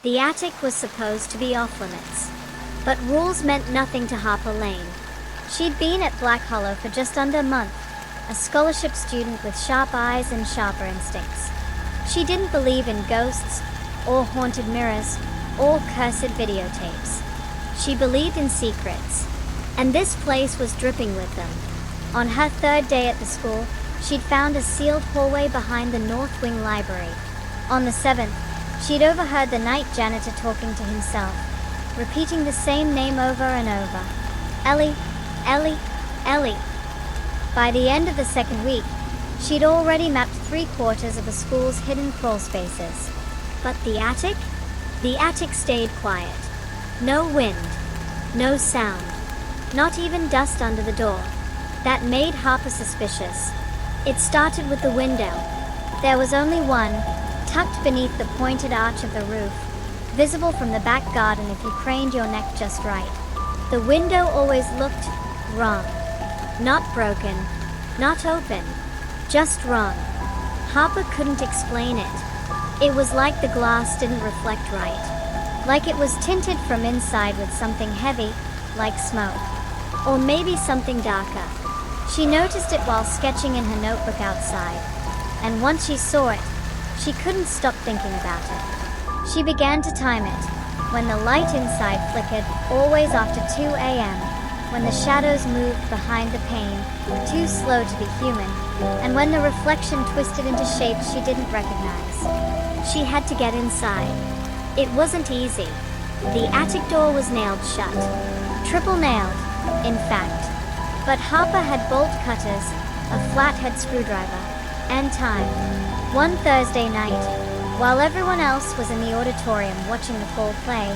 The attic was supposed to be off limits. But rules meant nothing to Harper Lane. She'd been at Black Hollow for just under a month, a scholarship student with sharp eyes and sharper instincts. She didn't believe in ghosts, or haunted mirrors, or cursed videotapes. She believed in secrets, and this place was dripping with them. On her third day at the school, she'd found a sealed hallway behind the North Wing library. On the seventh, she'd overheard the night janitor talking to himself, repeating the same name over and over. Ellie, Ellie, Ellie. By the end of the second week, she'd already mapped 3/4 of the school's hidden crawl spaces. But the attic? The attic stayed quiet. No wind, no sound, not even dust under the door. That made Harper suspicious. It started with the window. There was only one, tucked beneath the pointed arch of the roof, visible from the back garden if you craned your neck just right. The window always looked wrong. Not broken, not open, just wrong. Harper couldn't explain it. It was like the glass didn't reflect right. Like it was tinted from inside with something heavy, like smoke. Or maybe something darker. She noticed it while sketching in her notebook outside. And once she saw it, she couldn't stop thinking about it. She began to time it. When the light inside flickered, always after 2 a.m., when the shadows moved behind the pane, too slow to be human, and when the reflection twisted into shapes she didn't recognize. She had to get inside. It wasn't easy. The attic door was nailed shut. Triple nailed, in fact. But Harper had bolt cutters, a flathead screwdriver, and time. One Thursday night, while everyone else was in the auditorium watching the fall play,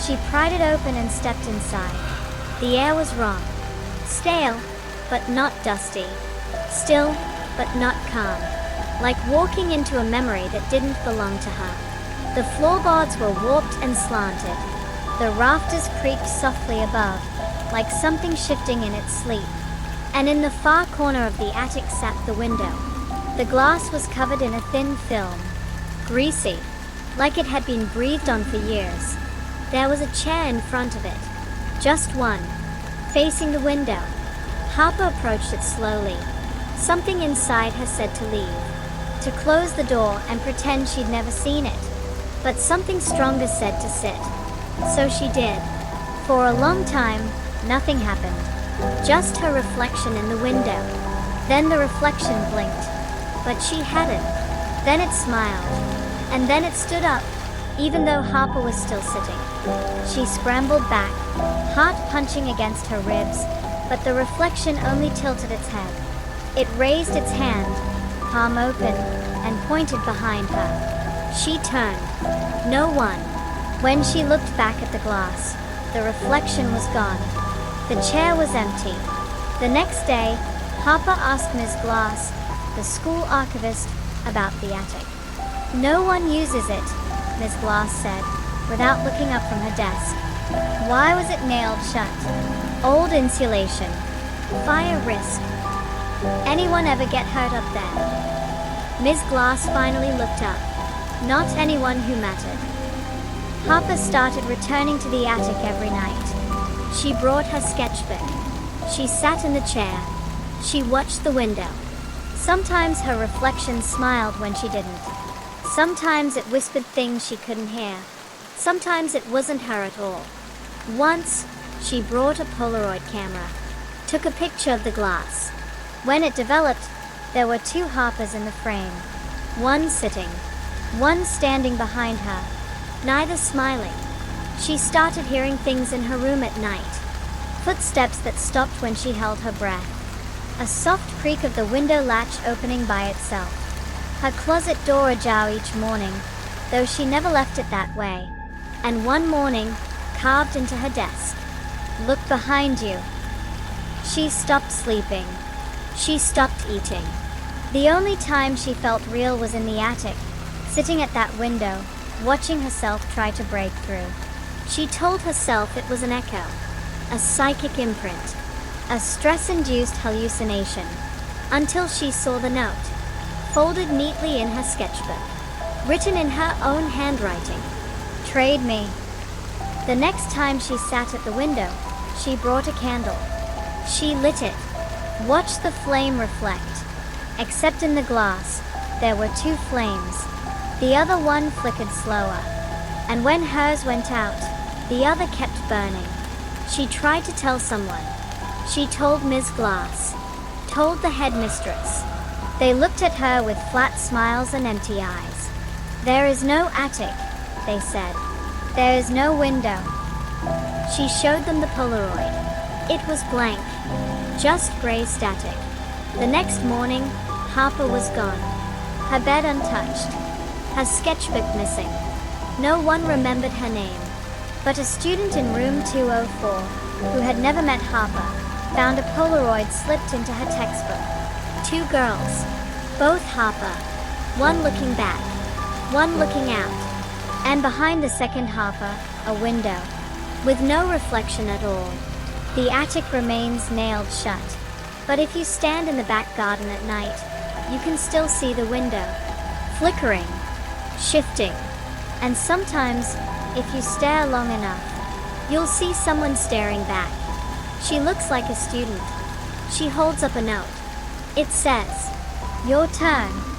she pried it open and stepped inside. The air was wrong. Stale, but not dusty. Still, but not calm. Like walking into a memory that didn't belong to her. The floorboards were warped and slanted. The rafters creaked softly above, like something shifting in its sleep. And in the far corner of the attic sat the window. The glass was covered in a thin film. Greasy, like it had been breathed on for years. There was a chair in front of it. Just one, facing the window. Harper approached it slowly. Something inside her said to leave, to close the door and pretend she'd never seen it. But something stronger said to sit. So she did. For a long time, nothing happened. Just her reflection in the window. Then the reflection blinked. But she hadn't. Then it smiled. And then it stood up, even though Harper was still sitting. She scrambled back, heart punching against her ribs, but the reflection only tilted its head. It raised its hand, palm open, and pointed behind her. She turned. No one. When she looked back at the glass, the reflection was gone. The chair was empty. The next day, Harper asked Ms. Glass, the school archivist, about the attic. No one uses it, Ms. Glass said, without looking up from her desk. Why was it nailed shut? Old insulation. Fire risk. Anyone ever get hurt up there? Ms. Glass finally looked up. Not anyone who mattered. Harper started returning to the attic every night. She brought her sketchbook. She sat in the chair. She watched the window. Sometimes her reflection smiled when she didn't. Sometimes it whispered things she couldn't hear. Sometimes it wasn't her at all. Once, she brought a Polaroid camera, took a picture of the glass. When it developed, there were 2 Harpers in the frame. One sitting, one standing behind her, neither smiling. She started hearing things in her room at night. Footsteps that stopped when she held her breath. A soft creak of the window latch opening by itself. Her closet door ajar each morning, though she never left it that way. And one morning, carved into her desk. Look behind you. She stopped sleeping. She stopped eating. The only time she felt real was in the attic, sitting at that window, watching herself try to break through. She told herself it was an echo, a psychic imprint, a stress-induced hallucination, until she saw the note, folded neatly in her sketchbook, written in her own handwriting. betrayed me. The next time she sat at the window, she brought a candle. She lit it, watched the flame reflect. Except in the glass, there were two flames. The other one flickered slower. And when hers went out, the other kept burning. She tried to tell someone. She told Ms. Glass. Told the headmistress. They looked at her with flat smiles and empty eyes. There is no attic, they said. There is no window. She showed them the Polaroid. It was blank. Just gray static. The next morning, Harper was gone. Her bed untouched. Her sketchbook missing. No one remembered her name. But a student in room 204, who had never met Harper, found a Polaroid slipped into her textbook. Two girls. Both Harper. One looking back. One looking out. And behind the second Harper, a window. With no reflection at all. The attic remains nailed shut. But if you stand in the back garden at night, you can still see the window. Flickering. Shifting. And sometimes, if you stare long enough, you'll see someone staring back. She looks like a student. She holds up a note. It says, "Your turn."